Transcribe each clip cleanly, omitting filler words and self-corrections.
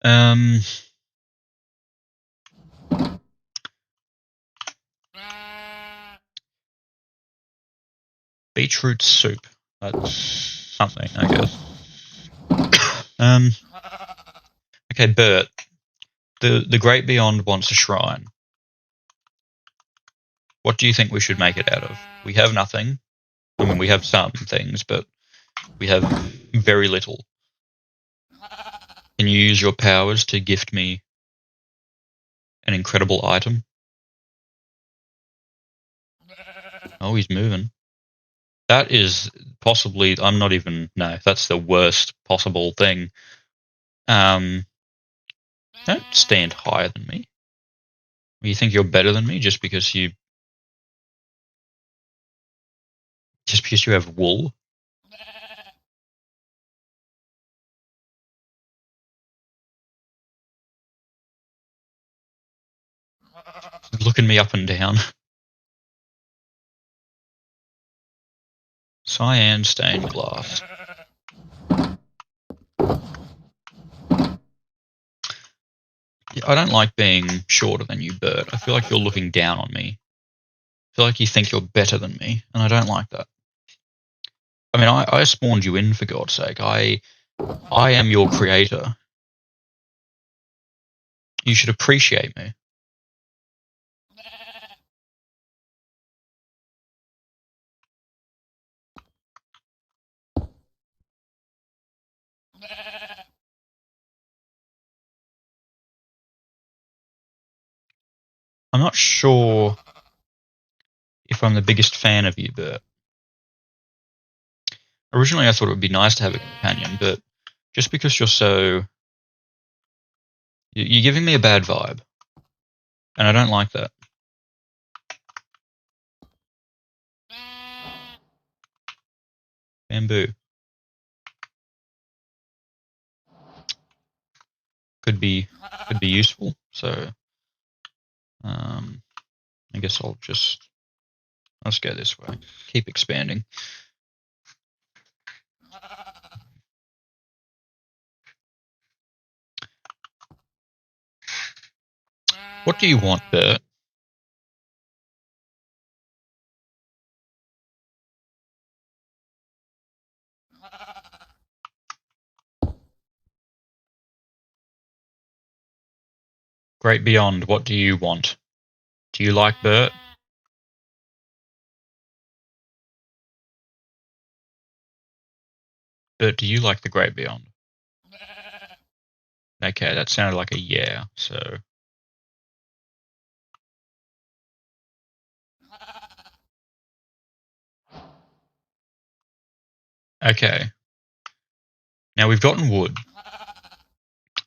Um, beetroot soup. That's something, I guess. Okay, Bert. The Great Beyond wants a shrine. What do you think we should make it out of? We have nothing. I mean, we have some things, but we have very little. Can you use your powers to gift me an incredible item? Oh, he's moving. That is possibly. I'm not even. No, that's the worst possible thing. Don't stand higher than me. You think you're better than me just because you have wool? Looking me up and down. Cyan stained glass. Yeah, I don't like being shorter than you, Bert. I feel like you're looking down on me. I feel like you think you're better than me, and I don't like that. I mean, I spawned you in, for God's sake. I am your creator. You should appreciate me. I'm not sure if I'm the biggest fan of you, Bert. Originally, I thought it would be nice to have a companion, but just because you're so... You're giving me a bad vibe, and I don't like that. Bamboo. Could be useful, so I guess let's go this way. Keep expanding. What do you want, Bert? Great Beyond, what do you want? Do you like Bert? Bert, do you like the Great Beyond? Okay, that sounded like a yeah, so... Okay. Now we've gotten wood.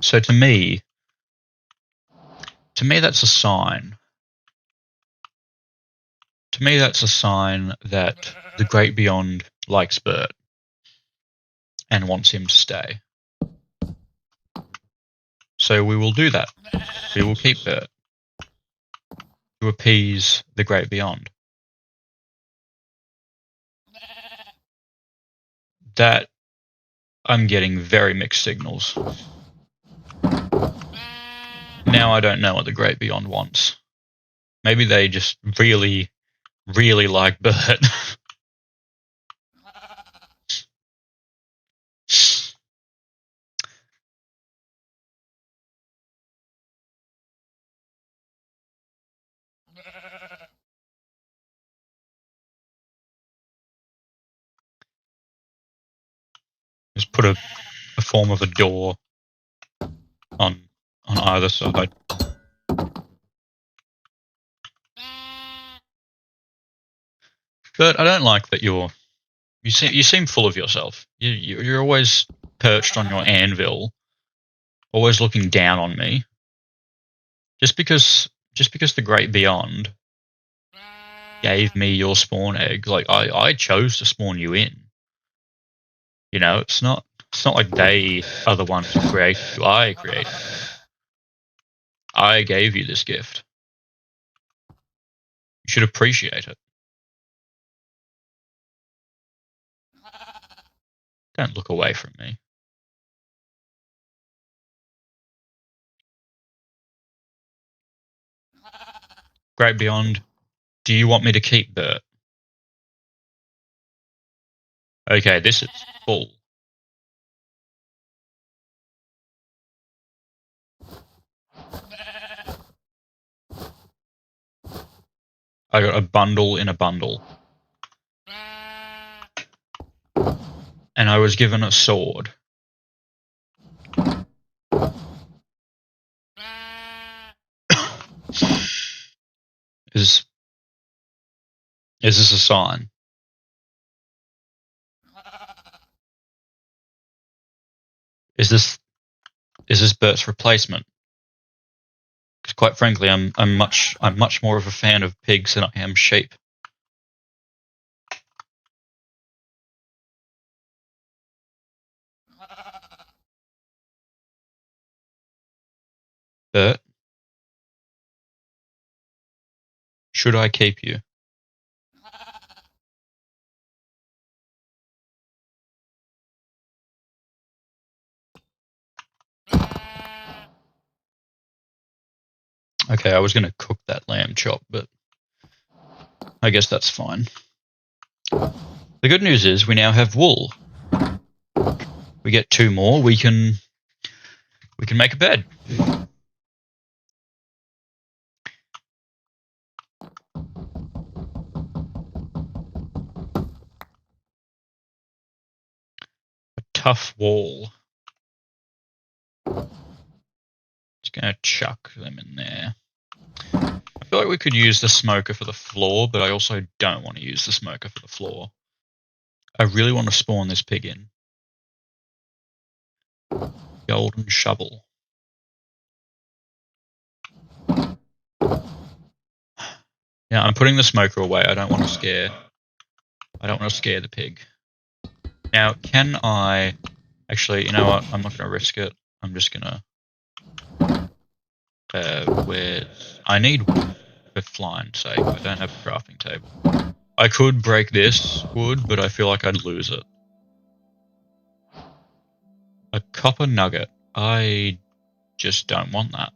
So to me that's a sign. To me that's a sign that the Great Beyond likes Bert and wants him to stay. So we will do that. We will keep Bert to appease the Great Beyond. That I'm getting very mixed signals. Now I don't know what the Great Beyond wants. Maybe they just really, really like Bert. Just put a form of a door on either side. But I don't like that you seem full of yourself. You're always perched on your anvil, always looking down on me. Just because the Great Beyond gave me your spawn egg, like I chose to spawn you in. You know, it's not like they are the ones who created you. I created you. I gave you this gift. You should appreciate it. Don't look away from me. Great Beyond, do you want me to keep Bert? Okay, this is full. I got a bundle in a bundle. And I was given a sword. Is this a sign? Is this Bert's replacement? Because quite frankly, I'm much more of a fan of pigs than I am sheep. Bert, should I keep you? Okay, I was going to cook that lamb chop, but I guess that's fine. The good news is we now have wool. We get 2 more. We can make a bed. A tough wall. Just going to chuck them in there. I feel like we could use the smoker for the floor, but I also don't want to use the smoker for the floor. I really want to spawn this pig in. Golden shovel. Yeah, I'm putting the smoker away. I don't want to scare the pig. Now, can I... Actually, you know what? I'm not going to risk it. I'm just going to... I need wood for flying's sake. I don't have a crafting table. I could break this wood, but I feel like I'd lose it. A copper nugget. I just don't want that.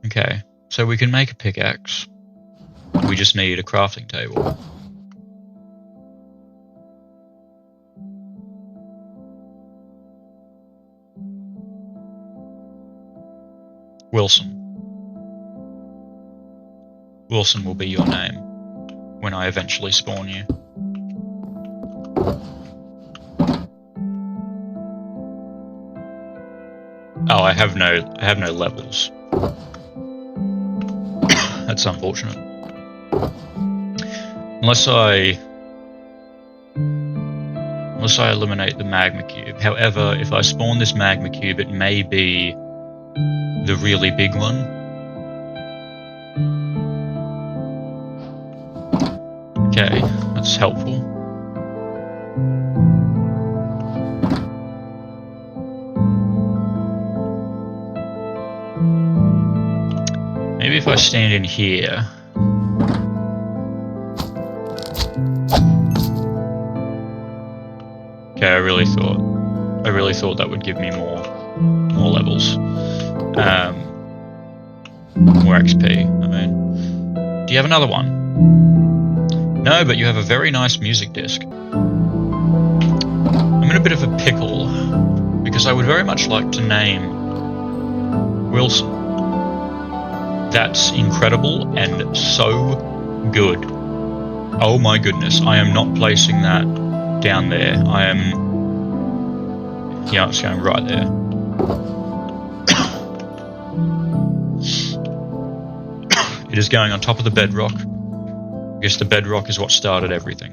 Okay, so we can make a pickaxe. We just need a crafting table. Wilson. Wilson will be your name when I eventually spawn you. Oh, I have no levels. That's unfortunate. Unless I eliminate the magma cube. However, if I spawn this magma cube, it may be the really big one. Okay, that's helpful. Maybe if I stand in here. Okay, I really thought that would give me more levels. More XP, I mean. Do you have another one? No, but you have a very nice music disc. I'm in a bit of a pickle, because I would very much like to name Wilson. That's incredible and so good. Oh my goodness, I am not placing that down there. Yeah, it's going right there. It is going on top of the bedrock. I guess the bedrock is what started everything.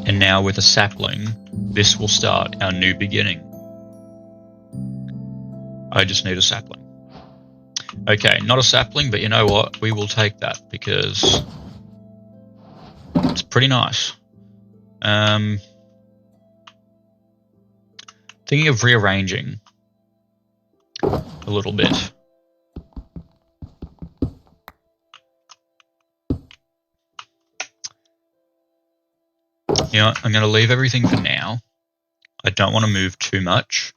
And now with a sapling, this will start our new beginning. I just need a sapling. Okay, not a sapling, but you know what? We will take that because it's pretty nice. Thinking of rearranging a little bit. You know, I'm going to leave everything for now. I don't want to move too much,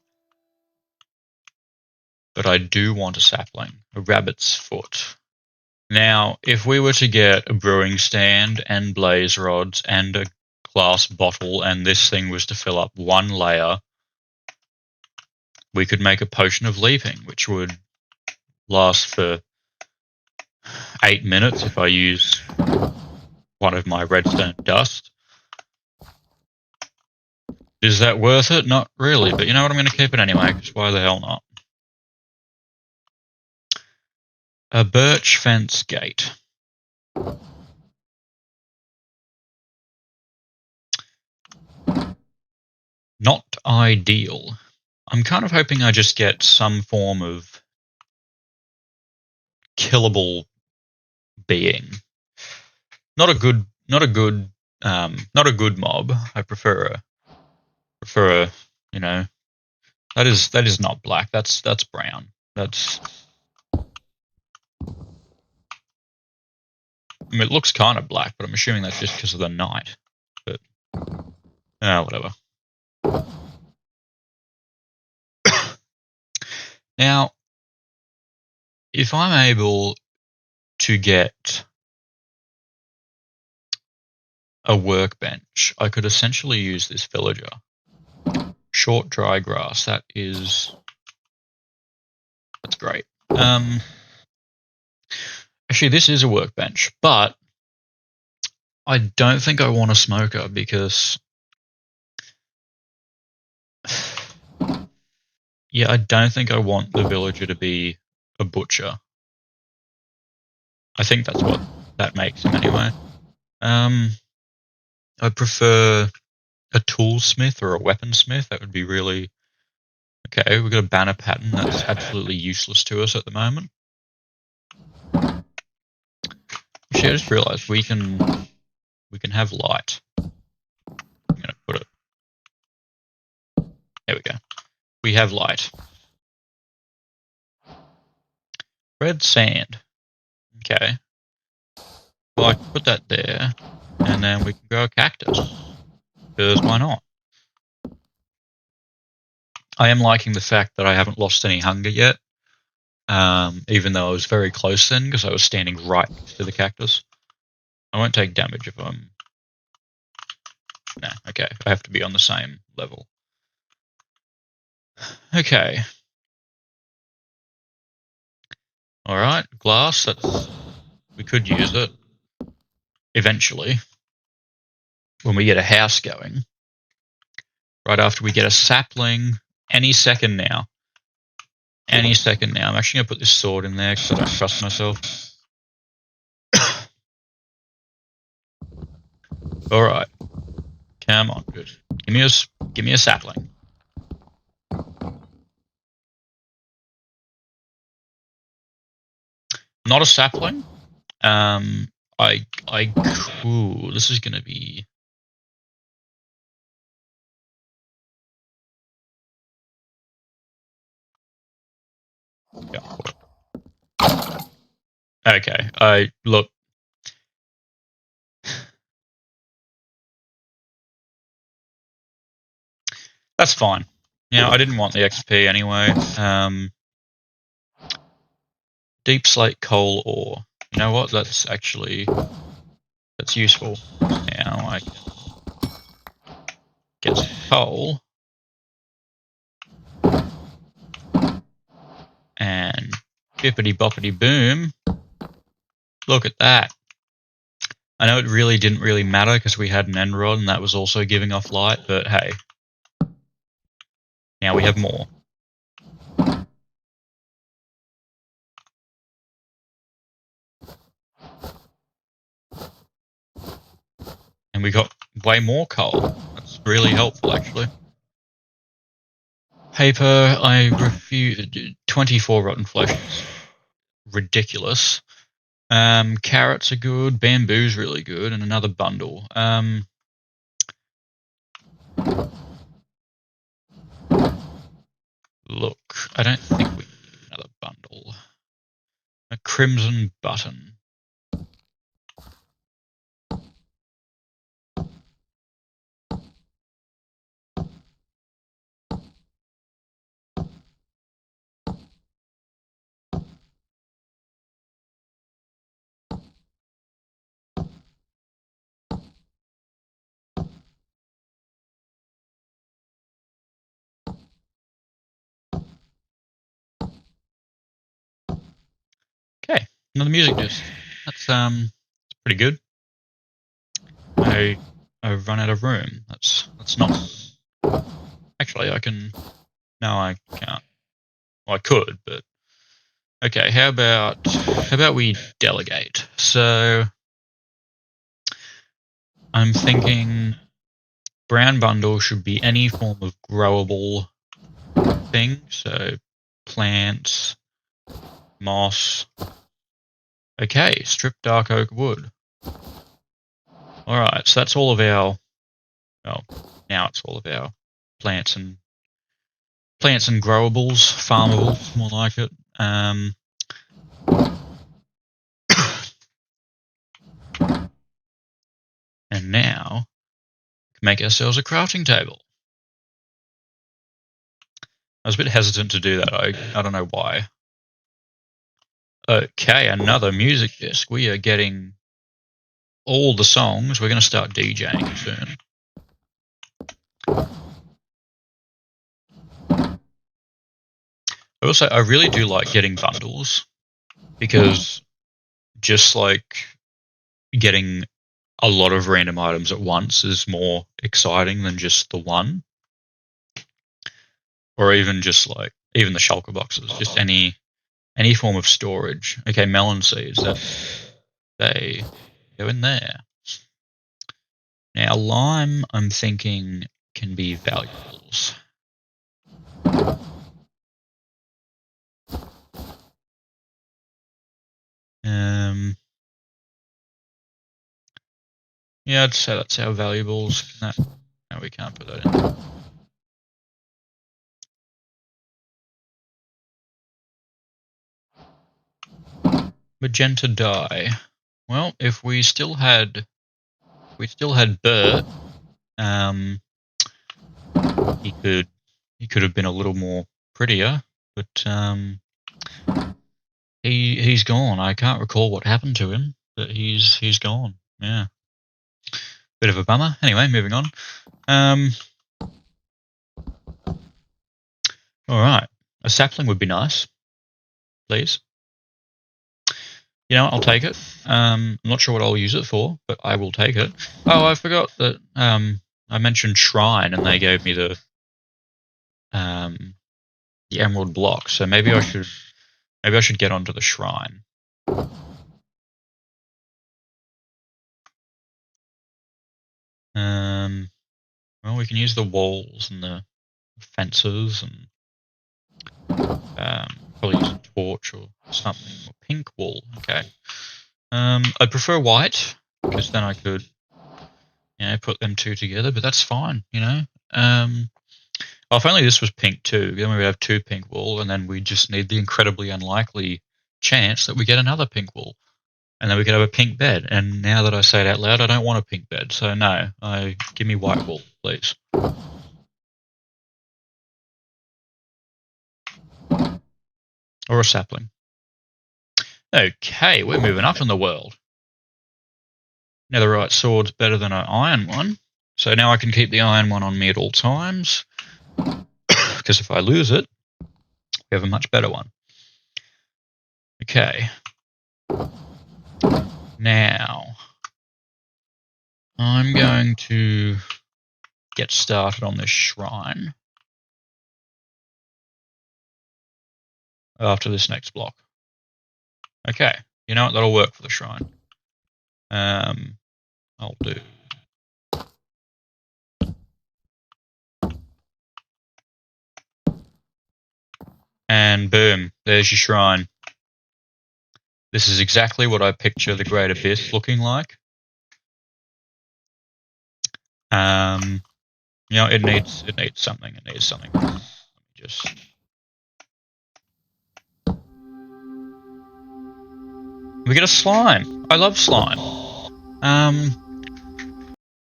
but I do want a sapling, a rabbit's foot. Now, if we were to get a brewing stand and blaze rods and a glass bottle, and this thing was to fill up one layer, we could make a potion of leaping, which would last for 8 minutes if I use one of my redstone dust. Is that worth it? Not really, but you know what? I'm going to keep it anyway, because why the hell not? A birch fence gate. Not ideal. I'm kind of hoping I just get some form of killable being. Not a good mob. I prefer a, you know, that is not black. That's brown. I mean, it looks kind of black, but I'm assuming that's just because of the night. But whatever. Now, if I'm able to get a workbench, I could essentially use this villager. Short dry grass. That's great. Actually, this is a workbench, but I don't think I want a smoker because, yeah, I don't think I want the villager to be a butcher. I think that's what that makes him anyway. I prefer a toolsmith or a weaponsmith. That would be really okay. We've got a banner pattern that's absolutely useless to us at the moment. Actually, I just realized we can have light. I'm gonna put it. There we go. We have light. Red sand. Okay. Well, I can put that there, and then we can grow a cactus. Because why not? I am liking the fact that I haven't lost any hunger yet, even though I was very close then, because I was standing right next to the cactus. I won't take damage if I'm... No, okay. I have to be on the same level. Okay. Alright, glass. We could use it. Eventually. When we get a house going. Right after we get a sapling. Any second now. Any second now. I'm actually going to put this sword in there because I don't trust myself. Alright. Come on, good. Give me a sapling. Not a sapling. Ooh, this is going to be... Yeah. Okay, look. That's fine. Now, I didn't want the XP anyway. Deep slate coal ore. You know what? That's useful. Now I can get some coal. And bippity boppity boom. Look at that. I know it really didn't really matter because we had an end rod and that was also giving off light, but hey. Now we have more. And we got way more coal. That's really helpful, actually. Paper, I refuse. 24 rotten flesh is ridiculous. Carrots are good. Bamboo's really good. And another bundle. Look, I don't think we need another bundle. A crimson button. Okay, another music disc. That's pretty good. I've run out of room. That's not. Actually, I can. No, I can't. Well, I could, but okay. How about we delegate? So I'm thinking brown bundle should be any form of growable thing. So plants, moss. Okay, strip dark oak wood. All right, so that's all of our. Well, now it's all of our plants and growables, farmables, more like it. And now make ourselves a crafting table. I was a bit hesitant to do that. I don't know why. Okay, another music disc. We are getting all the songs. We're going to start DJing soon. Also, I really do like getting bundles because just like getting a lot of random items at once is more exciting than just the one. Or even just like even the shulker boxes, just any form of storage. Okay, melon seeds, they go in there. Now lime, I'm thinking can be valuables. Yeah, I'd say that's our valuables. No, we can't put that in. Magenta dye. Well, if we still had Bert, he could have been a little more prettier, but he's gone. I can't recall what happened to him, but he's gone. Yeah, bit of a bummer. Anyway, moving on. All right, a sapling would be nice, please. You know, I'll take it. I'm not sure what I'll use it for, but I will take it. Oh, I forgot that I mentioned shrine, and they gave me the emerald block. So maybe I should get onto the shrine. Well, we can use the walls and the fences, and probably use a torch or something. Or pink wool. Okay. I prefer white because then I could, put them two together. But that's fine. Well, if only this was pink too. Then we would have two pink wool, and then we just need the incredibly unlikely chance that we get another pink wool, and then we could have a pink bed. And now that I say it out loud, I don't want a pink bed. So no, give me white wool, please. Or a sapling. Okay, we're moving up in the world. Netherite sword's better than an iron one. So now I can keep the iron one on me at all times. Because if I lose it, we have a much better one. Okay. Now, I'm going to get started on this shrine after this next block. Okay, you know what? That'll work for the shrine. I'll do. And boom, there's your shrine. This is exactly what I picture the Great Abyss looking like. It needs something. It needs something. Let me just. We get a slime. I love slime.